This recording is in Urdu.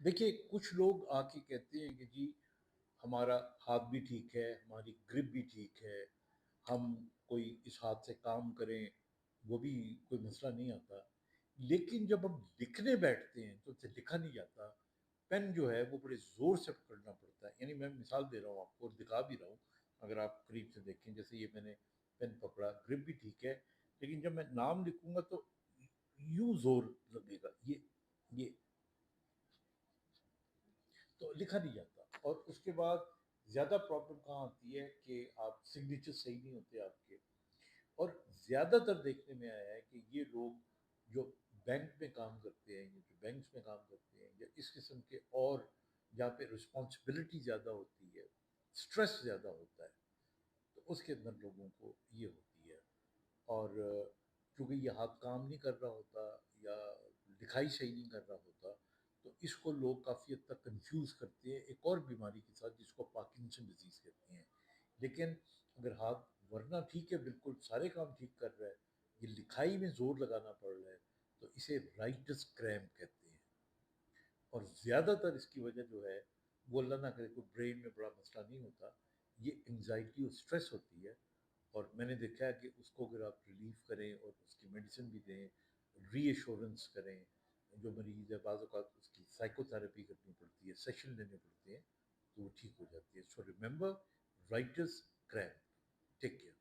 دیکھیے کچھ لوگ آ کے کہتے ہیں کہ جی ہمارا ہاتھ بھی ٹھیک ہے، ہماری گرپ بھی ٹھیک ہے، ہم کوئی اس ہاتھ سے کام کریں وہ بھی کوئی مسئلہ نہیں آتا، لیکن جب ہم لکھنے بیٹھتے ہیں تو اسے لکھا نہیں جاتا، پین جو ہے وہ بڑے زور سے پکڑنا پڑتا ہے، یعنی میں مثال دے رہا ہوں آپ کو اور دکھا بھی رہا ہوں، اگر آپ قریب سے دیکھیں جیسے یہ میں نے پین پکڑا، گرپ بھی ٹھیک ہے، لیکن جب میں نام لکھوں گا تو یوں زور لگے گا، یہ تو لکھا نہیں جاتا، اور اس کے بعد زیادہ پرابلم کہاں آتی ہے کہ آپ سگنیچر صحیح نہیں ہوتے آپ کے، اور زیادہ تر دیکھنے میں آیا ہے کہ یہ لوگ جو بینک میں کام کرتے ہیں یا جو بینکس میں کام کرتے ہیں یا اس قسم کے اور جہاں پہ رسپانسبلٹی زیادہ ہوتی ہے، اسٹریس زیادہ ہوتا ہے، تو اس کے اندر لوگوں کو یہ ہوتی ہے، اور چونکہ یہ ہاتھ کام نہیں کر رہا ہوتا یا لکھائی صحیح نہیں کر رہا ہوتا، تو اس کو لوگ کافی حد تک کنفیوز کرتے ہیں ایک اور بیماری کے ساتھ جس کو پارکنسن ڈیزیز کہتے ہیں، لیکن اگر ہاتھ ورنہ ٹھیک ہے، بالکل سارے کام ٹھیک کر رہا ہے، یہ لکھائی میں زور لگانا پڑ رہا ہے، تو اسے رائٹس کریمپ کہتے ہیں، اور زیادہ تر اس کی وجہ جو ہے وہ اللہ نہ کرے کوئی برین میں بڑا مسئلہ نہیں ہوتا، یہ انگزائٹی اور اسٹریس ہوتی ہے، اور میں نے دیکھا ہے کہ اس کو اگر آپ ریلیف کریں اور اس کی میڈیسن بھی دیں، ری ایشورنس کریں، جو مریض ہے بعض اوقات اس کی سائیکو تھراپی کرنی پڑتی ہے، سیشن لینے پڑتے ہیں، تو وہ ٹھیک ہو جاتی ہے. So remember, writer's cramp. Take care.